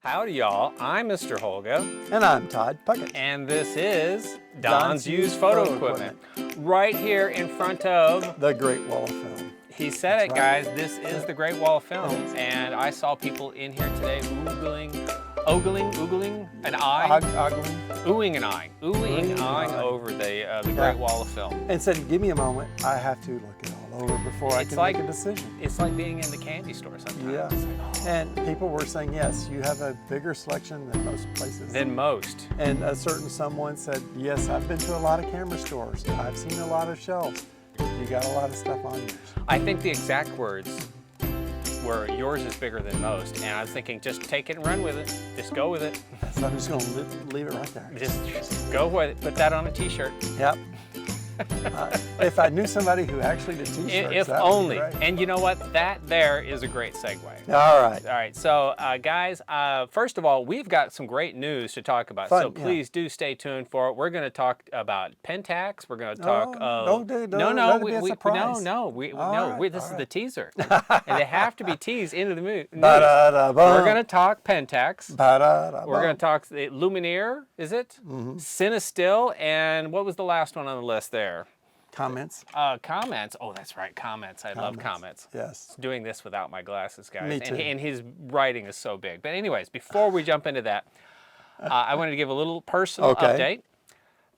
Howdy, y'all. I'm Mr. Holga. And I'm Todd Puckett. And this is Don's Used Photo Equipment. Right here in front of the Great Wall of Film. He said it, guys. This is the Great Wall of Film. And I saw people in here today oogling and eyeing. Oohing and eyeing over the Great Wall of Film. And said, give me a moment. I have to look it all over before I can make a decision. It's like being in the candy store sometimes. Yeah. It's like, oh. And people were saying, yes, you have a bigger selection than most places. Than most. And a certain someone said, yes, I've been to a lot of camera stores. I've seen a lot of shelves. You got a lot of stuff on yours. I think the exact words were, yours is bigger than most. And I was thinking, just take it and run with it. Just go with it. So I'm just going to leave it right there. Just go with it. Put that on a t-shirt. Yep. If I knew somebody who actually did t-shirts, if that only. would be great. And you know what? That there is a great segue. All right. All right. So, guys, first of all, we've got some great news to talk about. So please do stay tuned for it. We're going to talk about Pentax. We're going to talk. This is the teaser, and they have to be teased into the news. We're going to talk Pentax. We're going to talk Luminar. Is it? CineStill, and what was the last one on the list there? Comments. Comments. Oh, that's right. Comments. I love comments. Yes. Doing this without my glasses, guys. Me too. And his writing is so big. But anyways, before we jump into that, I wanted to give a little personal update.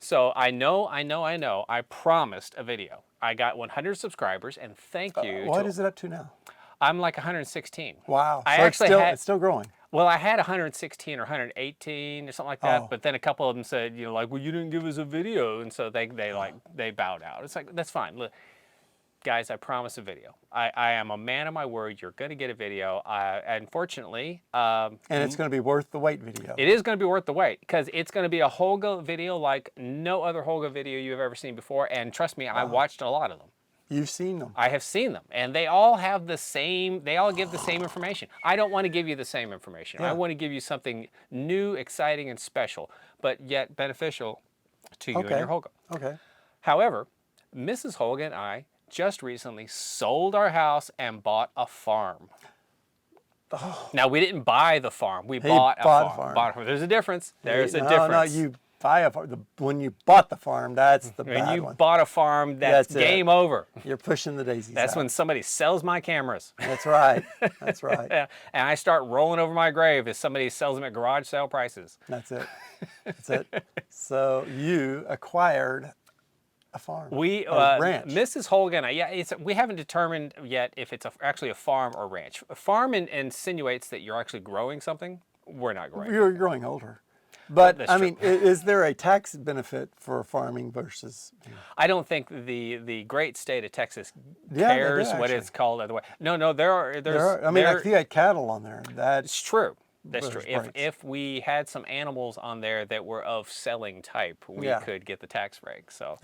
So I promised a video. I got 100 subscribers, and thank you. What is it up to now? I'm like 116. Wow. It's still growing. Well, I had 116 or 118 or something like that, but then a couple of them said, well, you didn't give us a video, and so they bowed out. It's like, that's fine. Look, guys, I promise a video. I am a man of my word. You're going to get a video. Unfortunately, and it's going to be worth the wait video. It is going to be worth the wait because it's going to be a Holga video like no other Holga video you've ever seen before. And trust me, I watched a lot of them. You've seen them. I have seen them, and they all have the same, they all give the same information. I don't want to give you the same information. I want to give you something new, exciting, and special, but yet beneficial to you and your Holga. Okay. However, Mrs. Holga and I just recently sold our house and bought a farm. Now, we didn't buy the farm. We bought a farm. There's a difference. There's a difference. No, you buy a farm. When you bought the farm, that's the bad one. When you bought a farm, that's game over. You're pushing the daisies That's out. when somebody sells my cameras. That's right. That's right. And I start rolling over my grave if somebody sells them at garage sale prices. That's it. That's it. So you acquired a farm. A ranch. Mrs. Holga and I, we haven't determined yet if it's actually a farm or ranch. A farm insinuates that you're actually growing something. We're not growing. You're growing older. But, I mean, is there a tax benefit for farming versus... I don't think the great state of Texas cares what it's called otherwise. No, there are. I mean, if you had cattle on there, that's true. That's true. If we had some animals on there that were of selling type, we could get the tax break. So,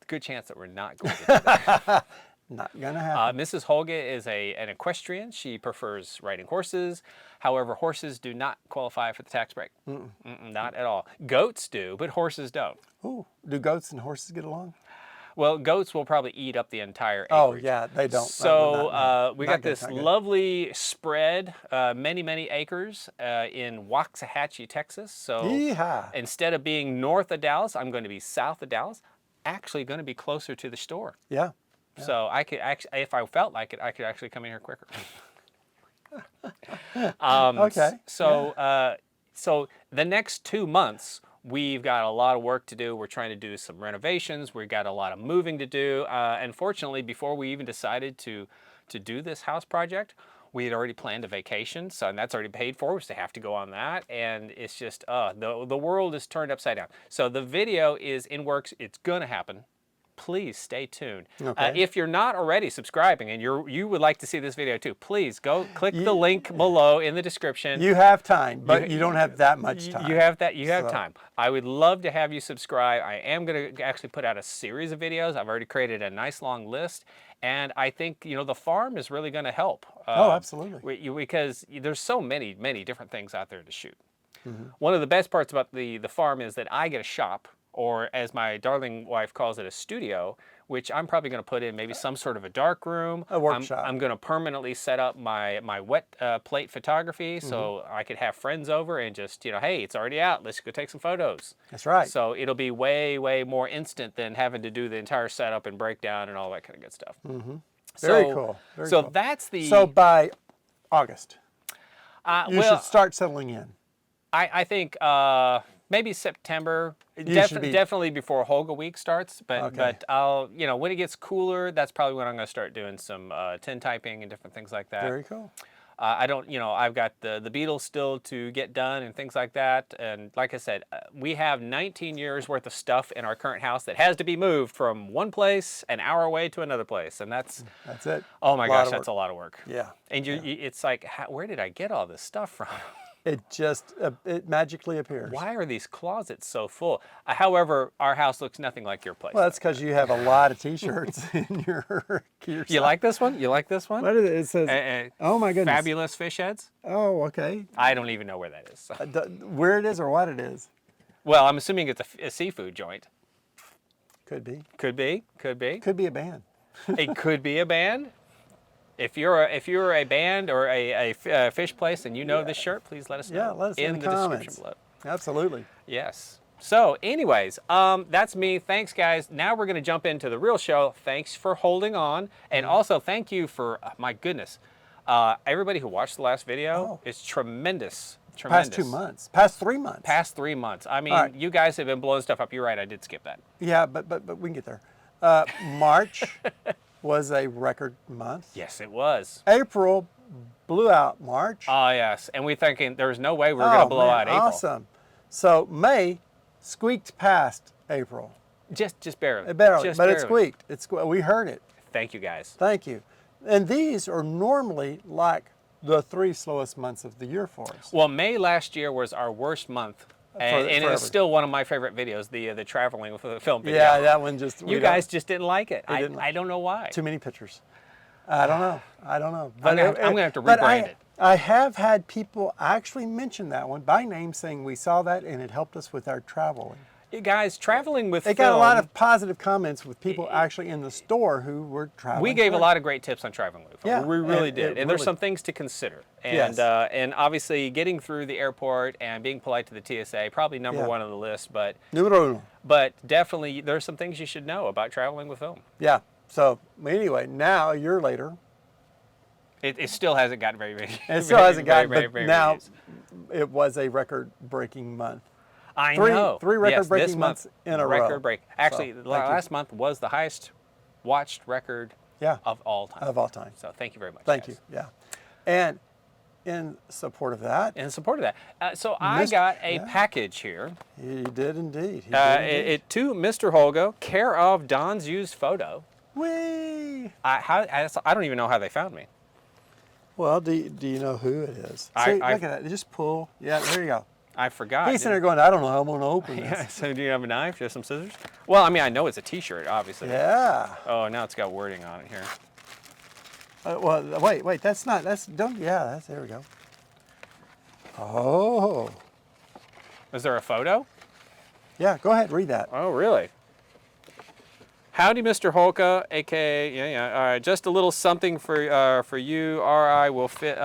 good chance that we're not going to do that. Not gonna happen. Mrs. Holga is an equestrian. She prefers riding horses. However, horses do not qualify for the tax break. Not at all. Goats do, but horses don't. Ooh, do goats and horses get along? Well, goats will probably eat up the entire acreage. Oh, yeah, they don't. So we got this lovely spread, many acres in Waxahachie, Texas. So instead of being north of Dallas, I'm going to be south of Dallas. Actually going to be closer to the store. Yeah. So I could actually, if I felt like it, I could actually come in here quicker. So the next 2 months, we've got a lot of work to do. We're trying to do some renovations. We've got a lot of moving to do. Unfortunately, before we even decided to do this house project, we had already planned a vacation, and that's already paid for. We still have to go on that, and it's just the world is turned upside down. So the video is in works. It's going to happen. Please stay tuned. If you're not already subscribing and you would like to see this video too, please go click the link below in the description. You have time, but you don't have that much time. You have time. I would love to have you subscribe. I am going to actually put out a series of videos. I've already created a nice long list, and I think the farm is really going to help. Absolutely. Because there's so many different things out there to shoot. One of the best parts about the farm is that I get a shop or as my darling wife calls it, a studio, which I'm probably going to put in maybe some sort of a dark room. A workshop. I'm going to permanently set up my wet plate photography so I could have friends over and just, hey, it's already out. Let's go take some photos. That's right. So it'll be way, way more instant than having to do the entire setup and breakdown and all that kind of good stuff. Very cool. Very cool. That's the... So by August, you well, should start settling in. I think maybe September, should be- definitely before Holga week starts. But Okay. but I'll when it gets cooler, that's probably when I'm going to start doing some tintyping and different things like that. Very cool. I don't, I've got the Beatles still to get done and things like that. And like I said, we have 19 years worth of stuff in our current house that has to be moved from one place an hour away to another place, and that's it. Oh my gosh, that's a lot of work. Yeah. And it's like, where did I get all this stuff from? It just it magically appears. Why are these closets so full? However, our house looks nothing like your place. Well, that's because you have a lot of T-shirts in your You like this one? You like this one? What is it? It says, oh my goodness. Fabulous fish heads? Oh, okay. I don't even know where that is. So. Where it is or what it is? Well, I'm assuming it's a seafood joint. Could be. Could be. Could be. Could be a band. It could be a band. If you're a band or a fish place and you know this shirt, please let us know. Yeah, let us in the description comments. below. Absolutely. Yes. So anyways, that's me. Thanks, guys. Now we're going to jump into the real show. Thanks for holding on. And also thank you for, my goodness, everybody who watched the last video. It's tremendous. Tremendous. Past 2 months. Past 3 months. Past 3 months. I mean, you guys have been blowing stuff up. You're right. I did skip that. Yeah, but we can get there. March was a record month. Yes, it was. April blew out March. Oh, yes. And we're thinking there was no way we were going to blow out April. Awesome. So May squeaked past April. Just barely. Barely, Just but barely. it squeaked. We heard it. Thank you, guys. Thank you. And these are normally like the 3 slowest months of the year for us. Well, May last year was our worst month. And it's still one of my favorite videos, the traveling with the film video. Yeah, that one just... You guys just didn't like it. I don't know why. Too many pictures. I don't know. I don't know. But I'm going to have to rebrand it. I have had people actually mention that one by name, saying we saw that and it helped us with our traveling. You guys, traveling with They got a lot of positive comments with people actually in the store who were traveling. We gave a lot of great tips on traveling with film. Yeah, We really did. And there's some things to consider. And and obviously getting through the airport and being polite to the TSA, probably number one on the list, but Numero uno. But definitely there's some things you should know about traveling with film. Yeah. So anyway, now a year later, it still hasn't gotten very it still hasn't gotten, very, but now it was a record-breaking month. I know. 3 record-breaking months in a row. Record break. Actually, last month was the highest watched record of all time. Of all time. So thank you very much. Thank you. Yeah. And in support of that. So I got a package here. He did indeed. To Mr. Holga, care of Don's Used Photo. Whee! I don't even know how they found me. Well, do you know who it is? See, look at that. Just pull. Yeah, there you go. I forgot. He's sitting there going, I don't know how I'm going to open this. Yeah, so do you have a knife? Do you have some scissors? Well, I mean, I know it's a T-shirt, obviously. Yeah. Oh, now it's got wording on it here. Well, wait, there we go. Oh. Is there a photo? Yeah, go ahead, read that. Oh, really? Howdy, Mr. Holga, a.k.a. All right, just a little something for you. RI will fit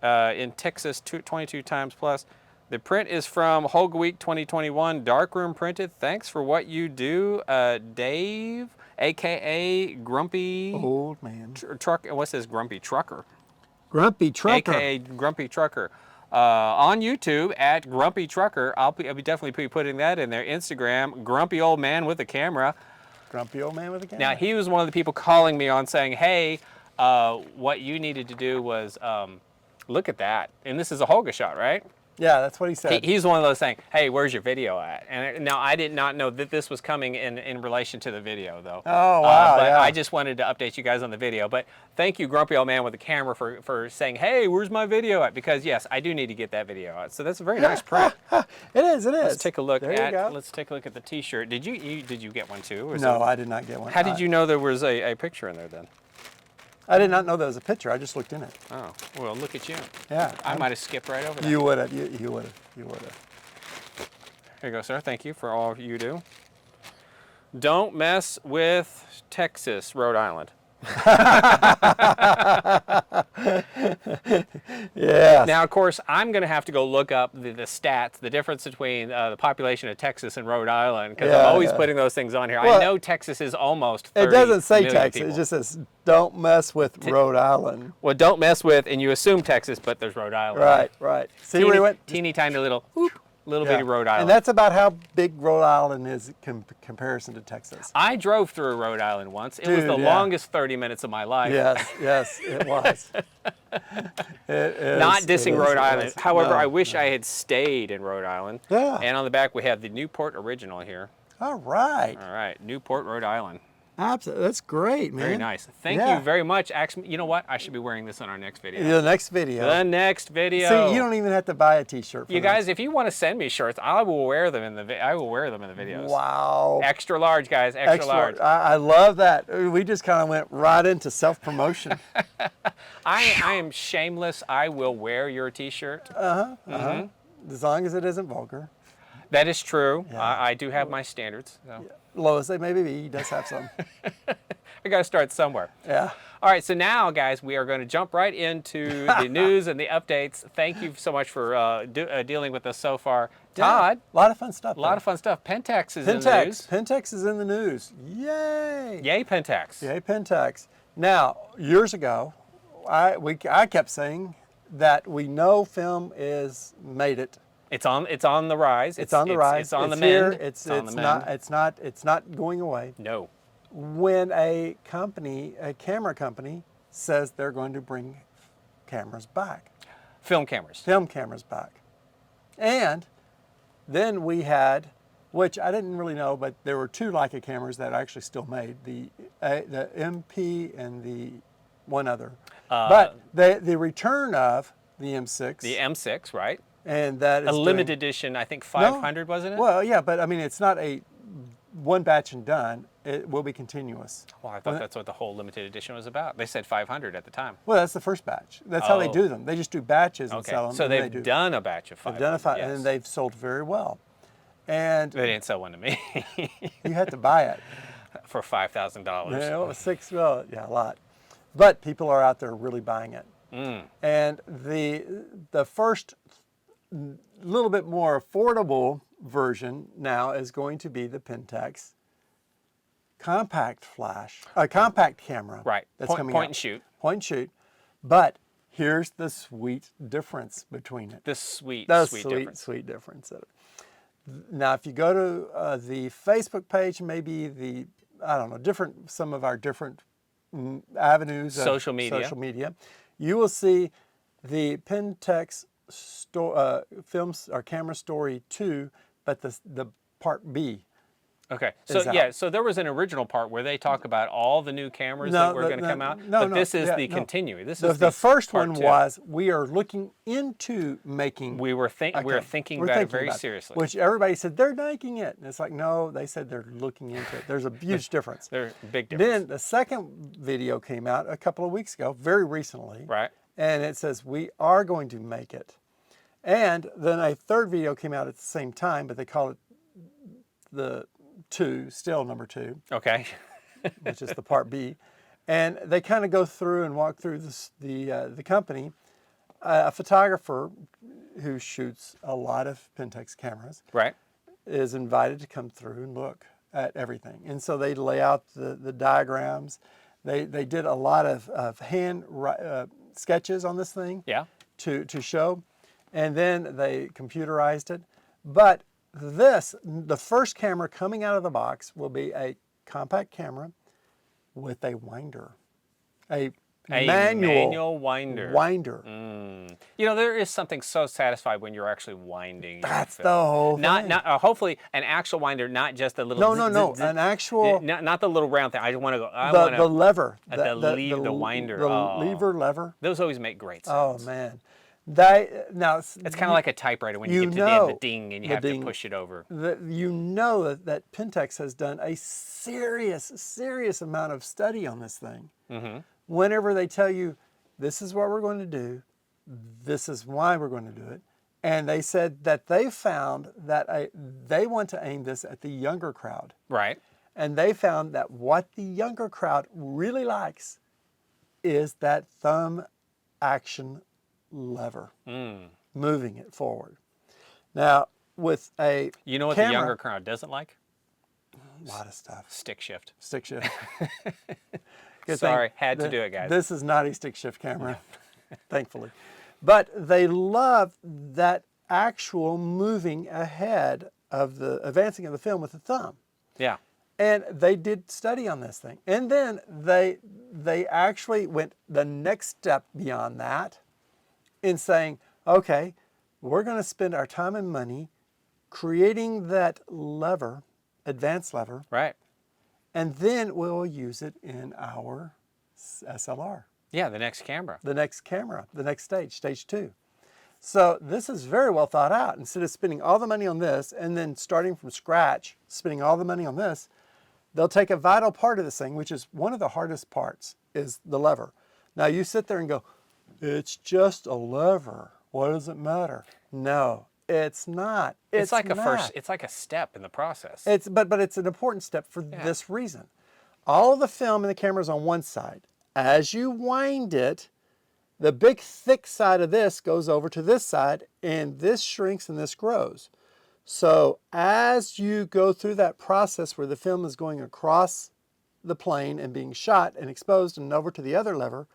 in Texas 22 times plus. The print is from Holga Week 2021, darkroom printed. Thanks for what you do, Dave, a.k.a. Grumpy... Old man. Truck. What's this? Grumpy Trucker. Grumpy Trucker. A.k.a. Grumpy Trucker. On YouTube at Grumpy Trucker. I'll be definitely putting that in there. Instagram, Grumpy Old Man with a Camera. Grumpy Old Man with a Camera. Now, he was one of the people calling me on saying, hey, what you needed to do was, look at that. And this is a Holga shot, right? Yeah, that's what he said. He's one of those saying, hey, where's your video at? And now I did not know that this was coming in relation to the video, though. Oh, wow, but I just wanted to update you guys on the video. But thank you, Grumpy Old Man with the Camera, for saying, hey, where's my video at? Because, yes, I do need to get that video out. So that's a very nice print. It is. Let's take a look Let's take a look at the T-shirt. Did you get one, too? No, I did not get one. How did you know there was a picture in there, then? I did not know there was a picture. I just looked in it. Oh, well, look at you. Yeah. I might have skipped right over that. You would have. You would have. You would have. Here you go, sir. Thank you for all you do. Don't mess with Texas, Rhode Island. Yes. Now, of course, I'm going to have to go look up the stats, the difference between the population of Texas and Rhode Island, because I'm always putting those things on here. Well, I know Texas is almost 30 It doesn't say million Texas. people. It just says, don't mess with Rhode Island. Well, don't mess with, and you assume Texas, but there's Rhode Island. Right, right. See Teeny, where he went? teeny tiny little, whoop, little bitty Rhode Island. And that's about how big Rhode Island is in comparison to Texas. I drove through Rhode Island once. It was the longest 30 minutes of my life. Yes, yes, it was. It is, Not dissing Rhode Island. However, No, I wish I had stayed in Rhode Island. Yeah. And on the back, we have the Newport Original here. All right. All right, Newport, Rhode Island. Absolutely. That's great, man. Very nice. Thank you very much. Actually, you know what? I should be wearing this on our next video. The next video. The next video. See, you don't even have to buy a T-shirt for You this. guys, if you want to send me shirts, I will wear them in the videos. Wow. Extra large, guys. Extra large. I love that. We just kind of went right into self-promotion. I am shameless. I will wear your T-shirt. As long as it isn't vulgar. That is true. Yeah. I do have my standards. So. Low as they may be, he does have some. I got to start somewhere. Yeah. All right, so now, guys, we are going to jump right into the news and the updates. Thank you so much for dealing with us so far. Todd. A lot of fun stuff. A lot of fun stuff. Pentax is in the news. Pentax is in the news. Yay. Yay, Pentax. Yay, Pentax. Now, years ago, I kept saying that we know film is made it. It's on the rise. It's on the rise. It's on the here. mend. It's not going away. No. When a camera company says they're going to bring cameras back. Film cameras. Film cameras back. And then we had, which I didn't really know, but there were two Leica cameras that are actually still made, the MP and the one other. But the return of the M6. The M6, right? And that is a limited edition, I think 500, wasn't it? Well, yeah, but I mean, it's not a one batch and done. It will be continuous. Well, I thought that's what the whole limited edition was about. They said 500 at the time. Well, that's the first batch. That's how they do them. They just do batches and sell them. So they've done a batch of 500. They've done and they've sold very well. And they didn't sell one to me. You had to buy it for $5,000. Yeah, a lot. But people are out there really buying it. And the first little bit more affordable version now is going to be the Pentax compact camera. Right. That's coming out. Point and shoot. Point and shoot. But here's the sweet difference between it. The sweet difference. Now, if you go to the Facebook page, maybe some of our different avenues of social media, you will see the Pentax films or camera story 2, but the part B. Okay, so there was an original part where they talk about all the new cameras that were going to come out, this is the continuing. This is the first one 2. was we are looking into making. We were thinking about it very seriously. Which everybody said they're making it, and it's like no, they said they're looking into it. There's a huge difference. There's a big difference. Then the second video came out a couple of weeks ago, very recently. Right. And it says we are going to make it. And then a third video came out at the same time, but they call it the still number 2. Okay. Which is the part B. And they kind of go through and walk through the company. A photographer who shoots a lot of Pentax cameras is invited to come through and look at everything. And so they lay out the diagrams. They did a lot of hand sketches on this thing to show. And then they computerized it. But the first camera coming out of the box will be a compact camera with a winder. A manual winder. You know, there is something so satisfied when you're actually winding. That's the whole thing. Not hopefully an actual winder, not just a little. No, an actual. Not the little round thing. I just want to go. The lever. The winder. The lever. Those always make great sounds. Oh man. It's kind of like a typewriter when you get to the end, the ding, and you have to push it over. You know that Pentax has done a serious amount of study on this thing. Whenever they tell you, this is what we're going to do, this is why we're going to do it, And they said that they found that they want to aim this at the younger crowd. Right. And they found that what the younger crowd really likes is that thumb action lever, moving it forward. Now, with a You know what camera, the younger crowd doesn't like? a lot of stuff. Stick shift. Stick shift. Good Sorry, thing had to do it, guys. This is not a stick shift camera, thankfully. But they love that actual moving ahead of the advancing of the film with the thumb. Yeah. And they did study on this thing. And then they actually went the next step beyond that in saying, okay, we're going to spend our time and money creating that lever, advanced lever, Right. and then we'll use it in our SLR. Yeah, the next camera. The next camera, the next stage, stage 2. So this is very well thought out. Instead of spending all the money on this and then starting from scratch, spending all the money on this, they'll take a vital part of this thing, which is one of the hardest parts, is the lever. Now you sit there and go, it's just a lever. What does it matter? No, it's not. It's like not. it's like a step in the process. But it's an important step for this reason. All of the film in the camera is on one side. As you wind it, the big thick side of this goes over to this side, and this shrinks and this grows. So as you go through that process where the film is going across the plane and being shot and exposed and over to the other lever,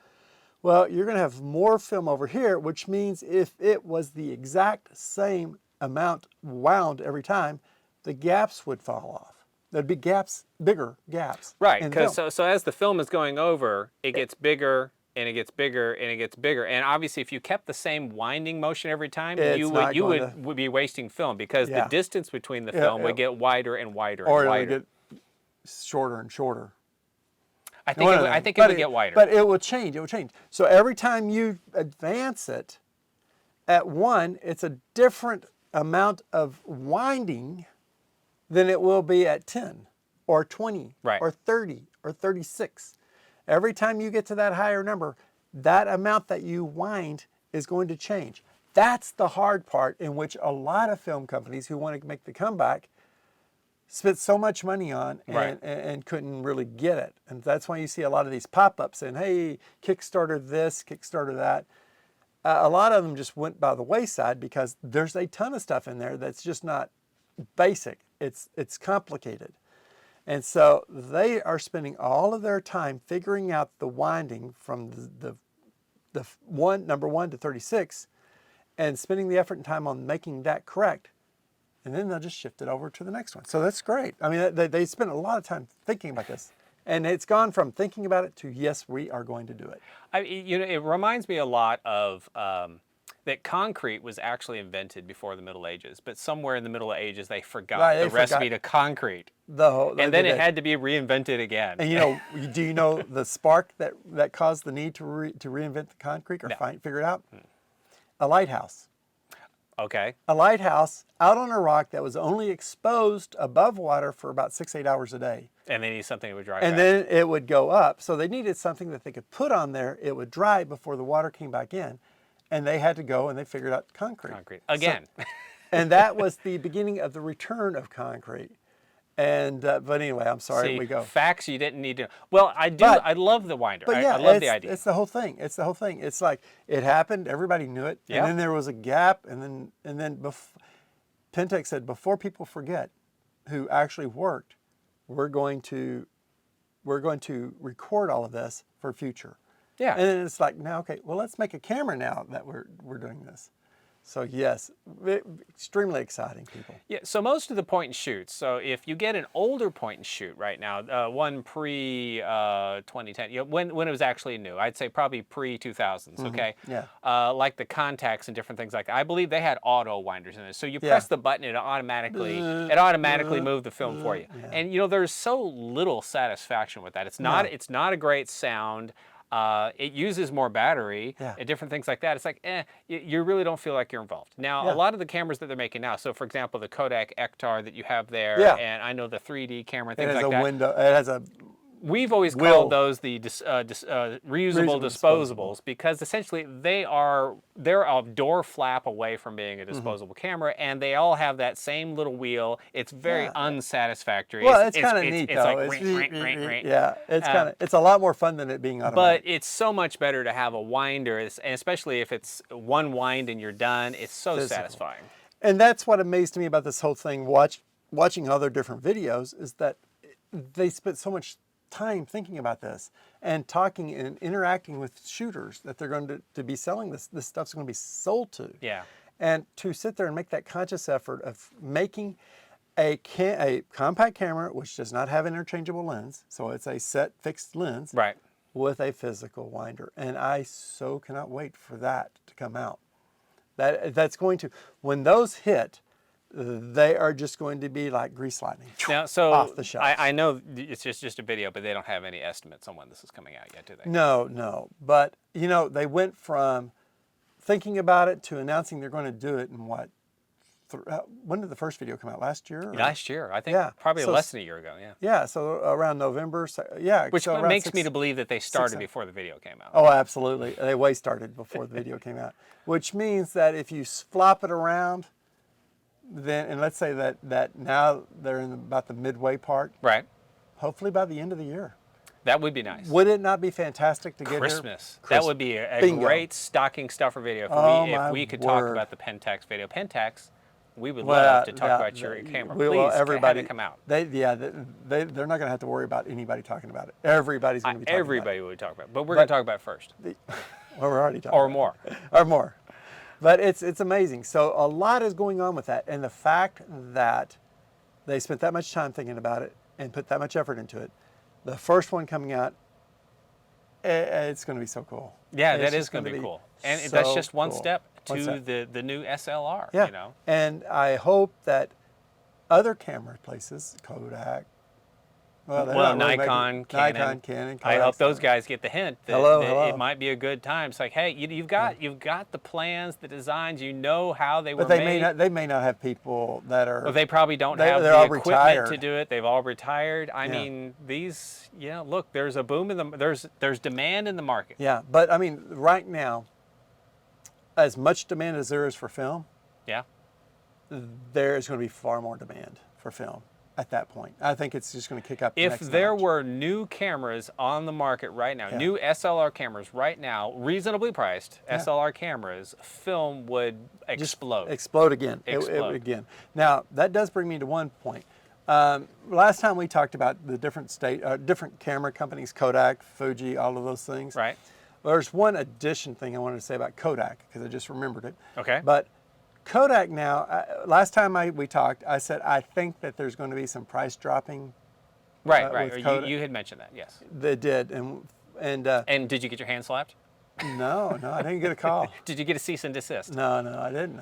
well, you're going to have more film over here, which means if it was the exact same amount wound every time, the gaps would fall off. There'd be gaps, bigger gaps. Right, because so as the film is going over, it gets bigger and it gets bigger and it gets bigger. And obviously, if you kept the same winding motion every time, you would be wasting film because the distance between the film would get wider and wider or and wider. It would get shorter and shorter. I think it would get wider. But it will change. It will change. So every time you advance it, at 1, it's a different amount of winding than it will be at 10 or 20 or 30 or 36. Every time you get to that higher number, that amount that you wind is going to change. That's the hard part in which a lot of film companies who want to make the comeback spent so much money on and couldn't really get it. And that's why you see a lot of these pop-ups saying, hey, Kickstarter this, Kickstarter that. A lot of them just went by the wayside because there's a ton of stuff in there that's just not basic. It's complicated. And so they are spending all of their time figuring out the winding from number 1 to 36 and spending the effort and time on making that correct. And then they'll just shift it over to the next one. So that's great. I mean, they spent a lot of time thinking about this. And it's gone from thinking about it to, yes, we are going to do it. It reminds me a lot of that concrete was actually invented before the Middle Ages, but somewhere in the Middle Ages they forgot the recipe to concrete. And then it had to be reinvented again. And do you know the spark that caused the need to reinvent the concrete or figure it out? A lighthouse. Okay. A lighthouse out on a rock that was only exposed above water for about 6-8 hours a day. And they need something that would dry And fast. then it would go up. So they needed something that they could put on there. It would dry before the water came back in. And they had to go and they figured out concrete. Concrete. Again. And that was the beginning of the return of concrete. And but anyway, I'm sorry. See, we go. Facts you didn't need to. Well, I do. I love the winder. But yeah, I love the idea. It's the whole thing. It's the whole thing. It's like it happened. Everybody knew it. Yeah. And then there was a gap. And then Pentax said, before people forget who actually worked, we're going to record all of this for future. Yeah. And then it's like, now, okay, well, let's make a camera now that we're doing this. So yes, extremely exciting, people. Yeah, so most of the point and shoots, so if you get an older point and shoot right now, one pre-2010, when it was actually new, I'd say probably pre-2000s, okay? Yeah. Like the Contacts and different things like that. I believe they had auto winders in it. So you press the button, it automatically moved the film for you. Yeah. And there's so little satisfaction with that. It's not a great sound. It uses more battery and different things like that. It's like, you really don't feel like you're involved. Now, a lot of the cameras that they're making now, so for example, the Kodak Ektar that you have there, and I know the 3D camera, things like that. It has a We've always called those the reusable disposables because essentially they're a door flap away from being a disposable camera, and they all have that same little wheel. It's very unsatisfactory. Well, it's kind of neat it's though. Like, yeah, it's a lot more fun than it being automatic. But it's so much better to have a winder, and especially if it's one wind and you're done. It's so satisfying. And that's what amazed me about this whole thing. Watching other different videos is that they spent so much time thinking about this and talking and interacting with shooters that they're going to be selling this stuff's going to be sold to. Yeah. And to sit there and make that conscious effort of making a compact camera which does not have an interchangeable lens, so it's a set fixed lens, right, with a physical winder. And I so cannot wait for that to come out. That's going to, when those hit, they are just going to be like grease lightning. Now, so off the shelf. I know it's just a video, but they don't have any estimates on when this is coming out yet, do they? No. But, you know, they went from thinking about it to announcing they're going to do it in what? When did the first video come out? Last year? Last year. I think probably less than a year ago, yeah. Yeah, so around November. Which so makes me to believe that they started before the video came out. Oh, absolutely. They way started before the video came out. Which means that if you flop it around, then, and let's say that now they're in about the midway part. Right. Hopefully by the end of the year. That would be nice. Would it not be fantastic to get Christmas? That would be a great stocking stuffer video if we could talk about the Pentax video. Pentax, we would love to talk about your camera. Please, everybody come out. They're not going to have to worry about anybody talking about it. Everybody's going to be talking about it. Everybody would talk about it. But we're going to talk about it first. Well, we're already talking or more. Or more. But it's amazing. So a lot is going on with that. And the fact that they spent that much time thinking about it and put that much effort into it, the first one coming out, it's going to be so cool. Yeah, that is going to be cool. And that's just one step to the new SLR. Yeah. You know? And I hope that other camera places, Kodak, Nikon, Canon, Kodak, I hope those guys get the hint that it might be a good time. It's like, hey, you've got the plans, the designs, you know how they were made. But they may not have people that are. Well, they probably don't have the equipment to do it. They've all retired. I mean, these. Yeah, look, there's a boom in the. There's demand in the market. Yeah, but I mean, right now, as much demand as there is for film. Yeah. There is going to be far more demand for film. At that point, I think it's just going to kick up. If there were new cameras on the market right now, new SLR cameras right now, reasonably priced SLR cameras, film would explode. Explode again. It again. Now that does bring me to one point. Last time we talked about the different camera companies, Kodak, Fuji, all of those things. Right. Well, there's one addition thing I wanted to say about Kodak because I just remembered it. Okay. But Kodak now, last time we talked, I said I think that there's going to be some price dropping. Right. You had mentioned that, yes. They did, and did you get your hand slapped? No, I didn't get a call. Did you get a cease and desist? No, I didn't.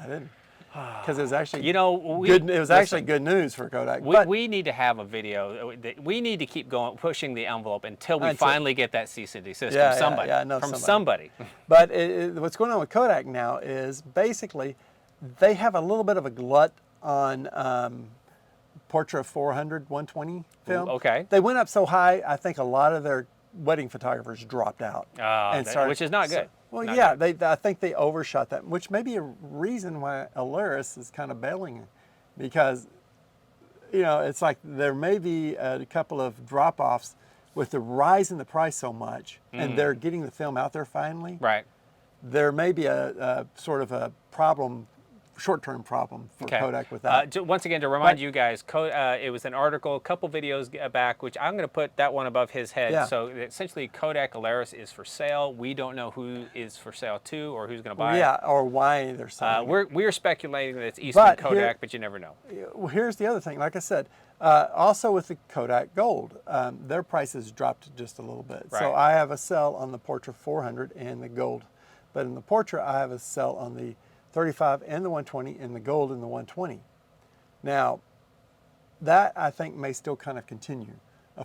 Because it was actually it was actually good news for Kodak. We need to have a video. We need to keep pushing the envelope until we finally get that cease and desist from somebody. From somebody. But what's going on with Kodak now is basically they have a little bit of a glut on Portra 400 120 film. Okay. They went up so high, I think a lot of their wedding photographers dropped out. Which is not good. I think they overshot that, which may be a reason why Alaris is kind of bailing, because, it's like there may be a couple of drop-offs with the rise in the price so much, and they're getting the film out there finally. Right. There may be a sort of a problem, short-term problem for Kodak with that. Once again, to remind you guys, it was an article, a couple videos back, which I'm going to put that one above his head. Yeah. So essentially, Kodak Alaris is for sale. We don't know who is for sale to or who's going to buy it. Yeah, or why they're selling it. We're speculating that it's Eastman Kodak, but you never know. Well, here's the other thing. Like I said, also with the Kodak Gold, their prices dropped just a little bit. Right. So I have a sell on the Portra 400 and the Gold. But in the Portra, I have a sell on the 35 and the 120 and the Gold and the 120. Now, that I think may still kind of continue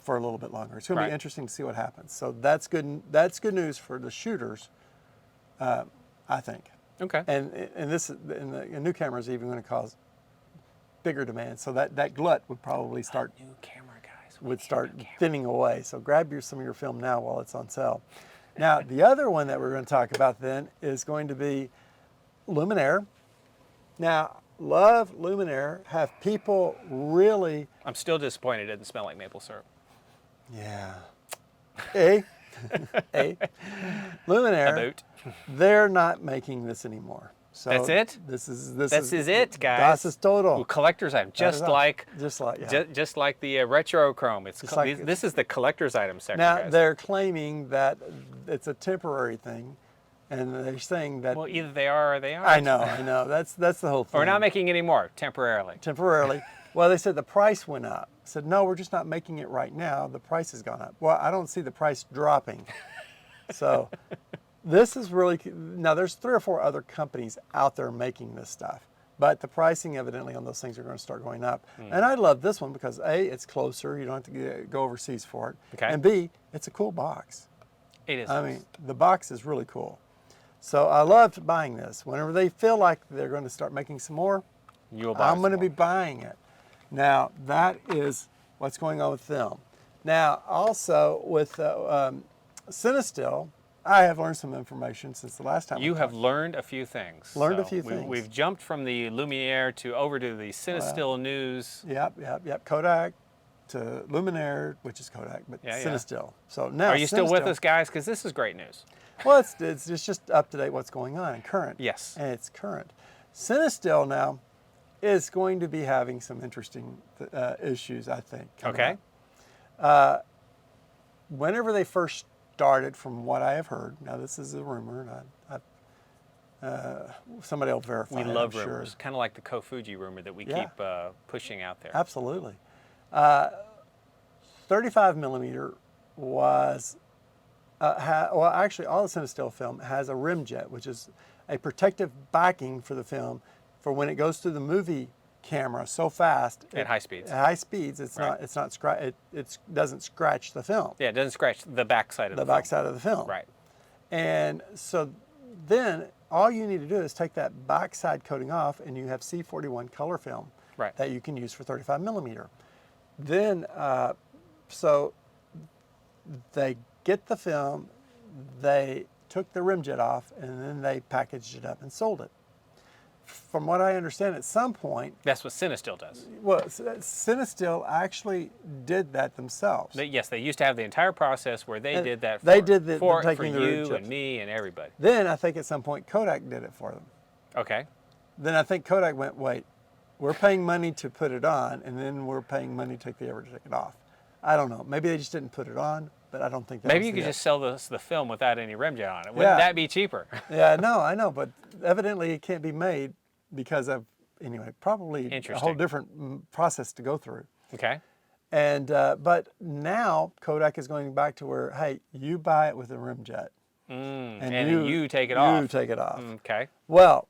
for a little bit longer. It's going to be interesting to see what happens. So that's good. That's good news for the shooters, I think. Okay. And the new camera is even going to cause bigger demand. So that glut would probably start. New camera guys. would start thinning away. So grab some of your film now while it's on sale. Now, the other one that we're going to talk about then is going to be Luminar. Now, love Luminar. Have people really... I'm still disappointed it didn't smell like maple syrup. Yeah. A. Luminar, they're not making this anymore. So that's it? This is it, guys. Das ist total. Ooh, collector's item, just like the retro chrome. This is the collector's item section. Now guys. they're claiming that it's a temporary thing, and they're saying that. Well, either they are or they aren't. I know. That's the whole thing. We're not making any more temporarily. Temporarily. Well, they said the price went up. I said, no, we're just not making it right now. The price has gone up. Well, I don't see the price dropping. So this is really, now there's 3 or 4 other companies out there making this stuff, but the pricing evidently on those things are going to start going up. And I love this one because A, it's closer. You don't have to go overseas for it. Okay. And B, it's a cool box. It is. I mean, the box is really cool. So I loved buying this. Whenever they feel like they're going to start making some more, I'm going to be buying it. Now, that is what's going on with film. Now, also with CineStill, I have learned some information since the last time. You have learned a few things. Learned a few things. We've jumped from the Luminar over to the CineStill news. Yep. Kodak to Luminar, which is Kodak, but CineStill. So now, are you still with us, guys? Because this is great news. Well, it's just up to date what's going on and current. Yes. And it's current. CineStill now is going to be having some interesting issues, I think. Okay. Whenever they first started, from what I have heard, now this is a rumor, and somebody will verify. We love rumors, kind of like the Kofuji rumor that we keep pushing out there. Absolutely. 35 millimeter was, well, actually, all the CineStill film has a rim jet, which is a protective backing for the film for when it goes through the movie camera so fast at high speeds. At high speeds, it doesn't scratch the film. Yeah, it doesn't scratch the backside of the film. The backside of the film. Right. And so then all you need to do is take that backside coating off, and you have C41 color film that you can use for 35 millimeter. Then, so they get the film, they took the rim jet off, and then they packaged it up and sold it. From what I understand, at some point... That's what CineStill does. Well, CineStill actually did that themselves. Yes, they used to have the entire process where they did that for you and me and everybody. Then I think at some point Kodak did it for them. Okay. Then I think Kodak went, wait, we're paying money to put it on, and then we're paying money to take it off. I don't know. Maybe they just didn't put it on, but I don't think that Maybe you could just sell the film without any rim jet on it. Wouldn't that be cheaper? Yeah, no, I know, but evidently it can't be made because of, anyway, probably a whole different process to go through. Okay. And, but now Kodak is going back to where, hey, you buy it with a rim jet. And you take it off. You take it off. Okay. Well,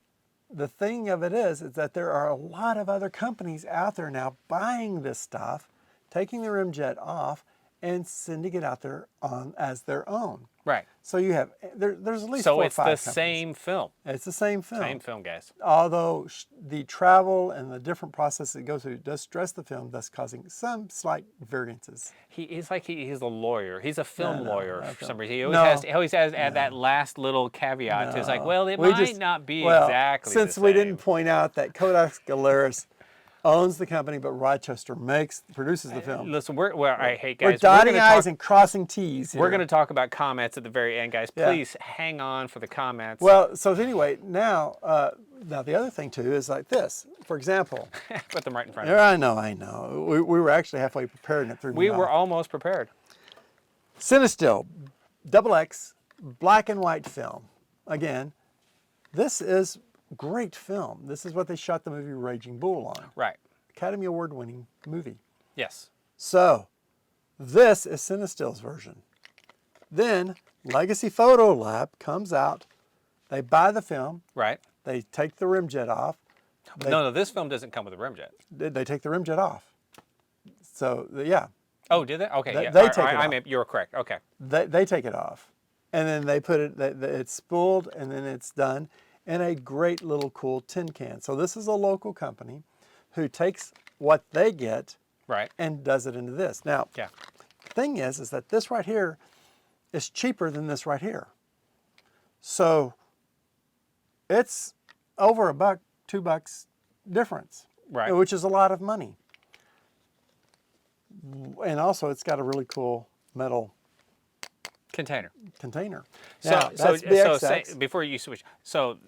the thing of it is that there are a lot of other companies out there now buying this stuff, taking the rim jet off, and sending it out there as their own. Right. So you have, there's at least 4 or 5 companies. So it's the same film. It's the same film. Same film, guys. Although the travel and the different process it goes through does stress the film, thus causing some slight variances. He's a lawyer. He's a film lawyer for some reason. He always has add that last little caveat. It's like, well, it might not be exactly since the we same. didn't point out that Kodak Galeras owns the company, but Rochester produces the film. Listen, hey guys, we're dotting I's and crossing T's here. We're going to talk about comments at the very end, guys. Please hang on for the comments. Well, so anyway, now the other thing too is like this. For example, put them right in front of us. I know. We were actually halfway prepared, and it threw me off. We were almost prepared. CineStill, XX, black and white film. Again, this is great film. This is what they shot the movie Raging Bull on. Right. Academy Award winning movie. Yes. So this is CineStill's version. Then Legacy Photo Lab comes out. They buy the film. Right. They take the rim jet off. No, this film doesn't come with a rim jet. They take the rim jet off. So yeah. Oh, did they? Okay. They take it off. You're correct. Okay. They take it off, and then they put it. It's spooled, and then it's done in a great little cool tin can. So this is a local company who takes what they get Right. and does it into this. Now, Yeah. the thing is that this right here is cheaper than this right here. So it's over $1, $2 difference, Right. which is a lot of money. And also, it's got a really cool metal Container. container. So, Now, that's BXX. before you switch, so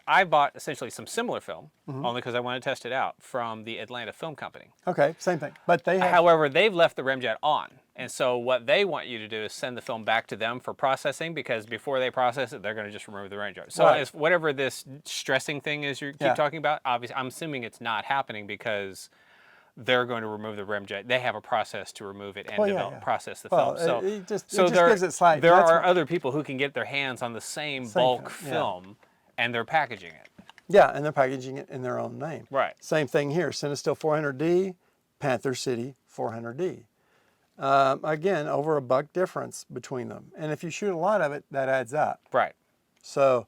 I bought essentially some similar film, Mm-hmm. only because I want to test it out, from the Atlanta Film Company. Okay, same thing. But they have... However, they've left the remjet on. And so what they want you to do is send the film back to them for processing, because before they process it, they're going to just remove the remjet. So Right. if whatever this stressing thing is you keep talking about, obviously, I'm assuming it's not happening because they're going to remove the remjet. They have a process to remove it and process the Well, film. So, it just there, gives it slight... there are other people who can get their hands on the same bulk film, film, and they're packaging it. Yeah, and they're packaging it in their own name. Right. Same thing here. CineStill 400D, Panther City 400D. Again, over $1 difference between them. And if you shoot a lot of it, that adds up. Right. So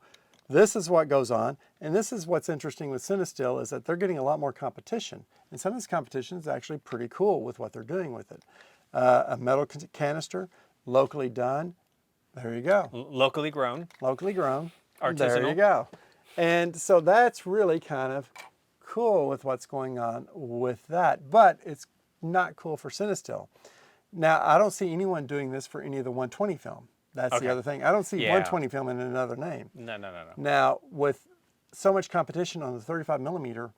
this is what goes on. And this is what's interesting with CineStill, is that they're getting a lot more competition. And some of this competition is actually pretty cool with what they're doing with it. A metal canister, locally done. There you go. Locally grown. Locally grown. Artisanal. There you go. And so that's really kind of cool with what's going on with that. But it's not cool for CineStill. Now, I don't see anyone doing this for any of the 120 film. That's the other thing. I don't see 120 film in another name. No. Now, with so much competition on the 35 millimeter,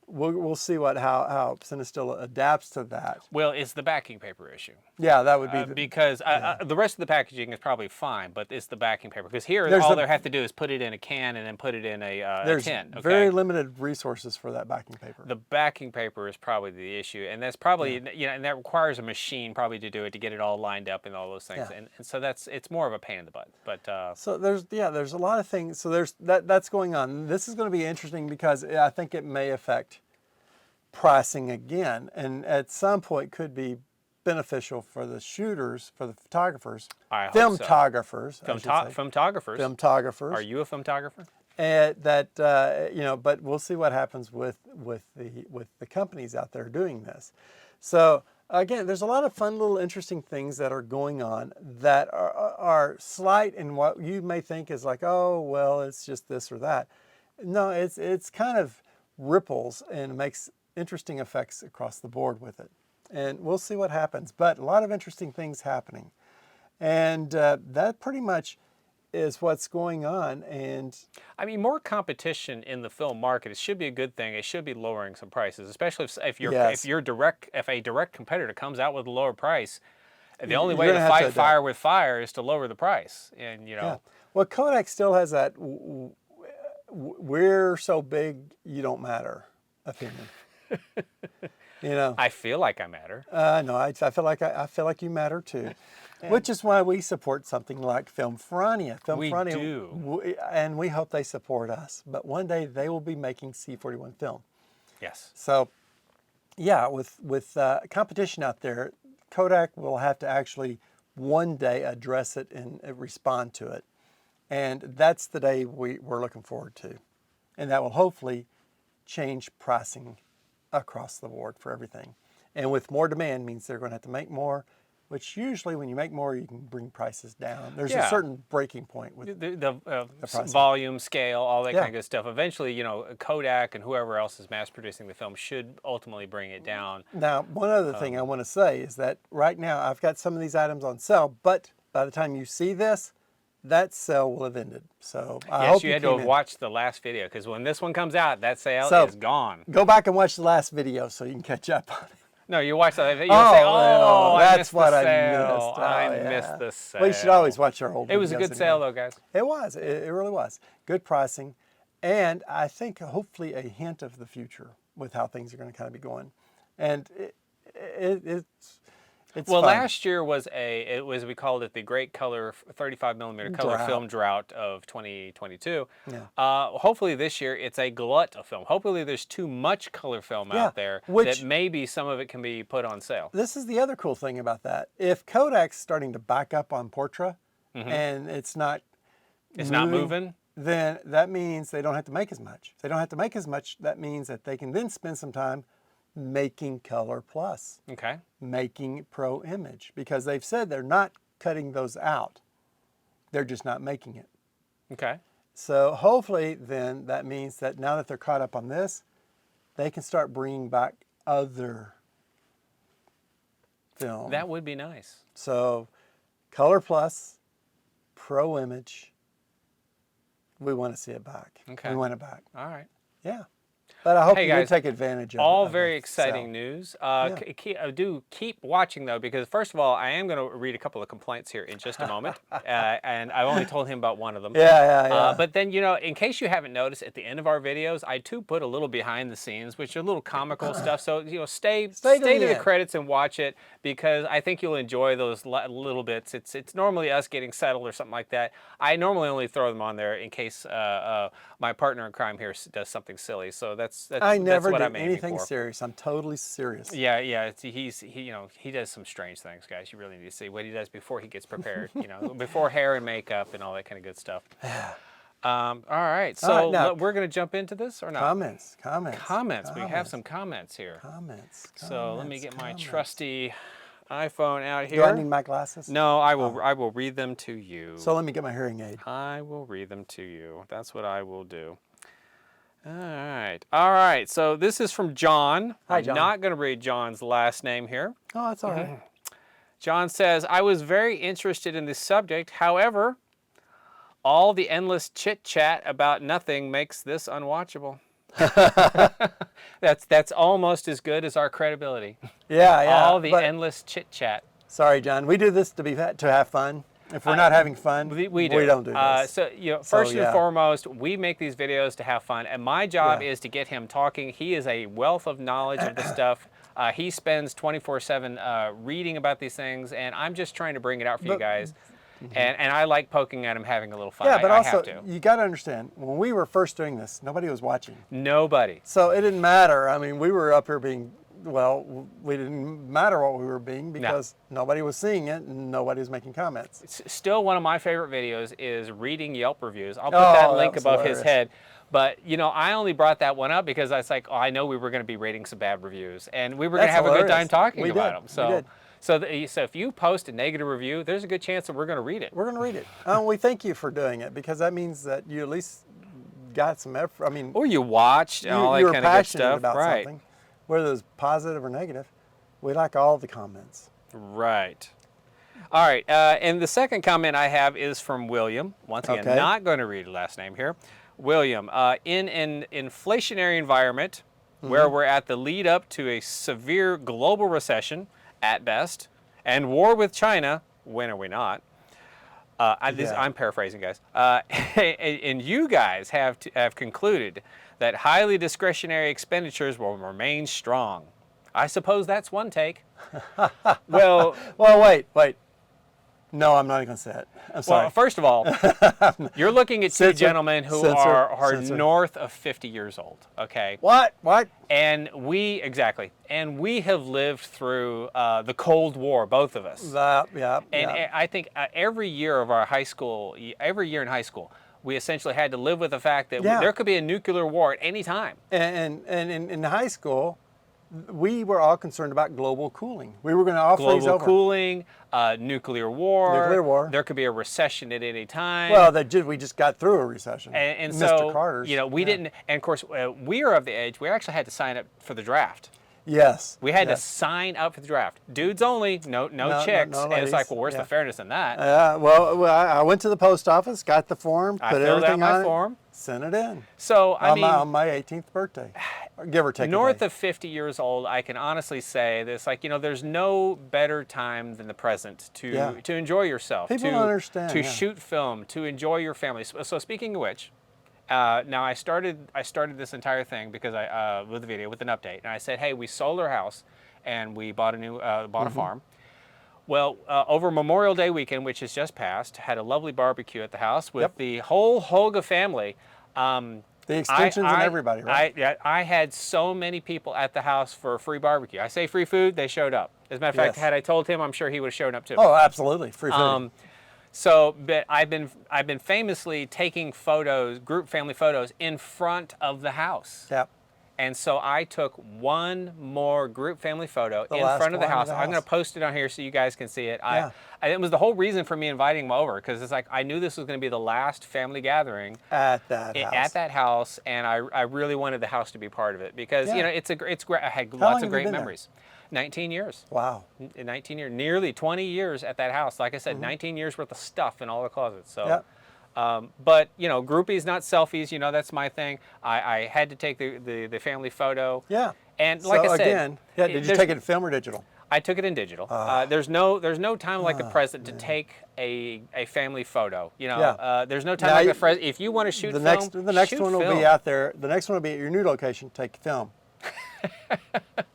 we'll see how CineStill adapts to that. Well, it's the backing paper issue. Yeah, that would be because the rest of the packaging is probably fine, but it's the backing paper. Because here, they have to do is put it in a can and then put it in a tin. There's very limited resources for that backing paper. The backing paper is probably the issue, and that's probably and that requires a machine probably to do it, to get it all lined up and all those things. Yeah. And so it's more of a pain in the butt. But so there's a lot of things. So there's that's going on. This is going to be interesting because I think it may affect pricing again, and at some point could be beneficial for the shooters, for the photographers, filmtographers. Filmtographers. Are you a filmtographer? And that but we'll see what happens with the companies out there doing this. So again, there's a lot of fun little interesting things that are going on that are slight in what you may think is like, oh well, it's just this or that. No, it's kind of ripples and makes interesting effects across the board with it. And we'll see what happens, but a lot of interesting things happening. And that pretty much is what's going on. And I mean, more competition in the film market, it should be a good thing. It should be lowering some prices, especially if a direct competitor comes out with a lower price. The only way to fight fire with fire is to lower the price. And well, Kodak still has that we're so big you don't matter opinion. I feel like I matter. No, I feel like you matter too, which is why we support something like Filmfrania. We do, and we hope they support us. But one day they will be making C41 film. Yes. So, yeah, with competition out there, Kodak will have to actually one day address it and respond to it, and that's the day we're looking forward to, and that will hopefully change pricing across the board for everything. And with more demand means they're going to have to make more, which usually when you make more, you can bring prices down. There's a certain breaking point with the volume, scale, all that kind of good stuff. Eventually, Kodak and whoever else is mass producing the film should ultimately bring it down. Now, one other thing I want to say is that right now I've got some of these items on sale, but by the time you see this, that sale will have ended. So I hope you had to have watched the last video, because when this one comes out, that sale is gone. Go back and watch the last video so you can catch up on it. No, you watch that video and say, I missed the sale. I missed the sale. Well, you should always watch our old videos. It was a good sale though, guys. It was. It really was. Good pricing. And I think hopefully a hint of the future with how things are going to kind of be going. And it's well, fun. last year we called it the Great Color 35 millimeter color film drought of 2022. Yeah. Hopefully this year it's a glut of film. Hopefully there's too much color film out there that maybe some of it can be put on sale. This is the other cool thing about that. If Kodak's starting to back up on Portra and it's not moving, then that means they don't have to make as much. If they don't have to make as much, that means that they can then spend some time making Color Plus, Okay. making Pro Image, because they've said they're not cutting those out. They're just not making it. Okay. So hopefully then that means that now that they're caught up on this, they can start bringing back other film. That would be nice. So Color Plus, Pro Image, we want to see it back. Okay. We want it back. All right. Yeah. But I hope Hey, you guys, take advantage of it. All of very the exciting sale. news. Yeah. Do keep watching, though, because first of all, I am going to read a couple of complaints here in just a moment. And I've only told him about one of them. Yeah. But then, you know, in case you haven't noticed, at the end of our videos, I do put a little behind the scenes, which are little comical stuff. So, you know, stay to the end. credits and watch it, because I think you'll enjoy those little bits. It's normally us getting settled or something like that. I normally only throw them on there in case my partner in crime here does something silly. So that's I never what did I'm aiming anything for. serious. I'm totally serious. Yeah. You know, he does some strange things, guys. You really need to see what he does before he gets prepared. You know, before hair and makeup and all that kind of good stuff. All right. So now, we're going to jump into this or not? Comments. We have some comments here. So let me get my trusty iPhone out here. Do I need my glasses? No, I will read them to you. So let me get my hearing aid. I will read them to you. That's what I will do. All right. So this is from John. Hi, John. I'm not going to read John's last name here. Oh, that's all right. John says, I was very interested in this subject. However, all the endless chit-chat about nothing makes this unwatchable. That's almost as good as our credibility. Yeah. All the endless chit-chat. Sorry, John. We do this to have fun. If we're not having fun, we don't do this. So, you know, first and foremost, we make these videos to have fun, and my job is to get him talking. He is a wealth of knowledge of the stuff. He spends 24/7 reading about these things, and I'm just trying to bring it out for you guys. And I like poking at him, having a little fun. Yeah, but I have also, to. you got to understand, when we were first doing this, nobody was watching. Nobody. So it didn't matter. I mean, we were up here being, well, we didn't matter what we were being because nobody was seeing it and nobody was making comments. It's still one of my favorite videos is reading Yelp reviews. I'll put that link above his head. But, you know, I only brought that one up because I was like, oh, I know we were going to be rating some bad reviews. And we were going to have a good time talking about them. So, so if you post a negative review, there's a good chance that we're going to read it. We're going to read it. We thank you for doing it because that means that you at least got some effort. I mean, or you watched and all that kind of good stuff. About something, whether it's positive or negative. We like all the comments. Right. All right. And the second comment I have is from William. Once again, not going to read his last name here. William, in an inflationary environment where we're at the lead up to a severe global recession, at best, and war with China, when are we not? I'm paraphrasing, guys. And you guys have concluded that highly discretionary expenditures will remain strong. I suppose that's one take. Well, wait. No, I'm not going to say it. I'm sorry. Well, first of all, you're looking at two gentlemen who are north of 50 years old, okay? What? And we have lived through the Cold War, both of us. I think every year in high school, we essentially had to live with the fact that there could be a nuclear war at any time. And in high school, we were all concerned about global cooling. We were going to all freeze over. Global cooling, nuclear war. There could be a recession at any time. Well, we just got through a recession. And Mr. so, Carter's, you know, we didn't. And of course, we are of the age we actually had to sign up for the draft. Yes. We had to sign up for the draft. Dudes only, no chicks. No and it's like, well, where's the fairness in that? Well, I went to the post office, got the form, put everything on form. Sent it in. So, I mean, on my 18th birthday, give or take. North of 50 years old, I can honestly say this: like, you know, there's no better time than the present to enjoy yourself. People don't understand. To shoot film, to enjoy your family. So speaking of which, now I started this entire thing because with the video with an update, and I said, hey, we sold our house and we bought a farm. Well, over Memorial Day weekend, which has just passed, had a lovely barbecue at the house with the whole Holga family. The extensions and everybody, right? I had so many people at the house for a free barbecue. I say free food, they showed up. As a matter of fact, had I told him, I'm sure he would have shown up too. Oh, absolutely, free food. But I've been famously taking photos, group family photos, in front of the house. Yep. And so I took one more group family photo in last front of the one house. I'm going to post it on here so you guys can see it. Yeah. It was the whole reason for me inviting them over, because it's like I knew this was going to be the last family gathering at that house. At that house, and I really wanted the house to be part of it because Yeah. you know it's great. I had How long lots have of you great been there? memories. 19 years. Wow. In 19 years, nearly 20 years at that house. Like I said, 19 years worth of stuff in all the closets. So, but you know, groupies, not selfies. You know, that's my thing. I had to take the family photo. Yeah. And like I said, again, yeah, did you take it in film or digital? I took it in digital. There's no time like the present to take a family photo. You know, there's no time Now like the present. If you want to shoot the film, next shoot one will film. be out there. The next one will be at your new location. Take film.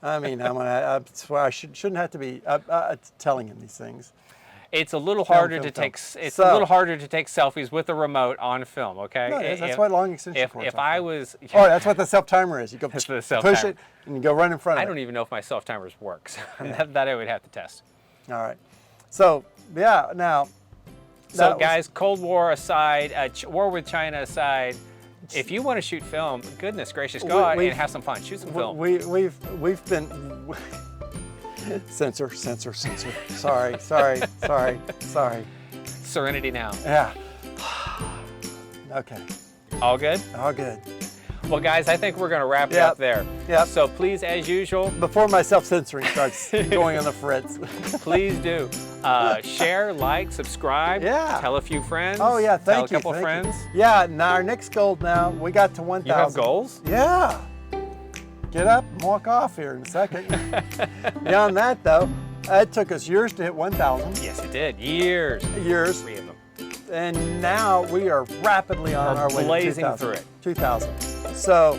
I mean, I swear I shouldn't have to be telling him these things. It's a little harder to take. It's a little harder to take selfies with a remote on film. Okay. No, that's why long extension cords. If I was. Oh, that's what the self timer is. You go It's the push self-timer. it and you go right in front of it. I don't even know if my self timers works. that I would have to test. All right. So yeah, now. So guys, Cold War aside, war with China aside, if you want to shoot film, goodness gracious, go out and have some fun. Shoot some film. We've been. Censor. Sorry. Serenity now. Yeah. Okay. All good? All good. Well, guys, I think we're going to wrap it up there. Yeah. So please, as usual, before my self-censoring starts going on the fritz, please do share, like, subscribe. Yeah. Tell a few friends. Oh yeah, thank you. Tell a couple friends. Yeah. Now our next goal. Now we got to 1,000. You have goals? Yeah. Get up and walk off here in a second. Beyond that, though, it took us years to hit 1,000. Yes, it did. Years. 3 of them. And now we are rapidly on our way to 2,000. Blazing through it. 2,000. So,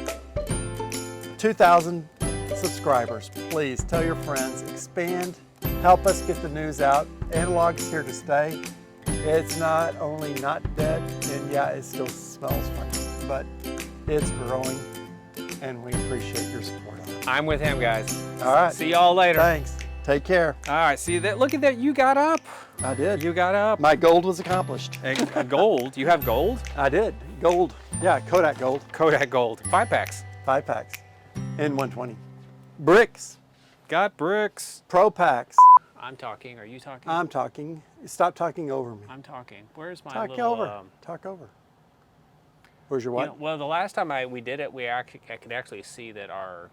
2,000 subscribers. Please tell your friends. Expand. Help us get the news out. Analog's here to stay. It's not only not dead, and yeah, it still smells funny, but it's growing. And we appreciate your support on it. I'm with him, guys. All right. See y'all later. Thanks. Take care. All right. See that? Look at that. You got up. I did. You got up. My gold was accomplished. Gold. You have gold? I did. Gold. Yeah, Kodak gold. Kodak gold. 5 packs. 5 packs. In 120. Bricks. Got bricks. Pro packs. I'm talking. Are you talking? I'm talking. Stop talking over me. I'm talking. Where's my Talk little... over. Talk over. Where's your what? You know, well, the last time we did it, I could actually see that our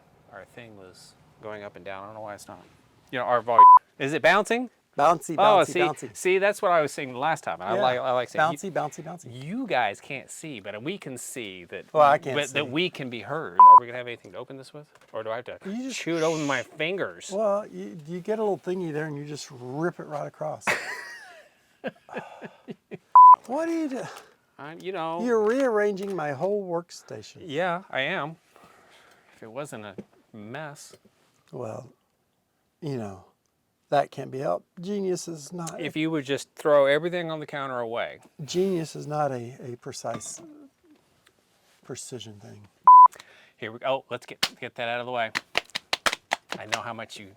thing was going up and down. I don't know why it's not. You know, our volume. Is it bouncing? Bouncy, bouncy. See, that's what I was saying the last time. And Yeah. I like saying bouncy. You guys can't see, but we can see that. Well, I can't see. That we can be heard. Are we gonna have anything to open this with, or do I have to shoot over my fingers? Well, you get a little thingy there, and you just rip it right across. What do you do? You know. You're rearranging my whole workstation. Yeah, I am. If it wasn't a mess. Well, you know, that can't be helped. Genius is not. If you would just throw everything on the counter away. Genius is not a precise precision thing. Here we go. Oh, let's get that out of the way. I know how much you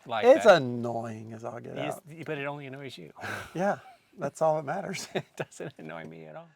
like It's that. annoying as all get out. But it only annoys you. Yeah, that's all that matters. It doesn't annoy me at all.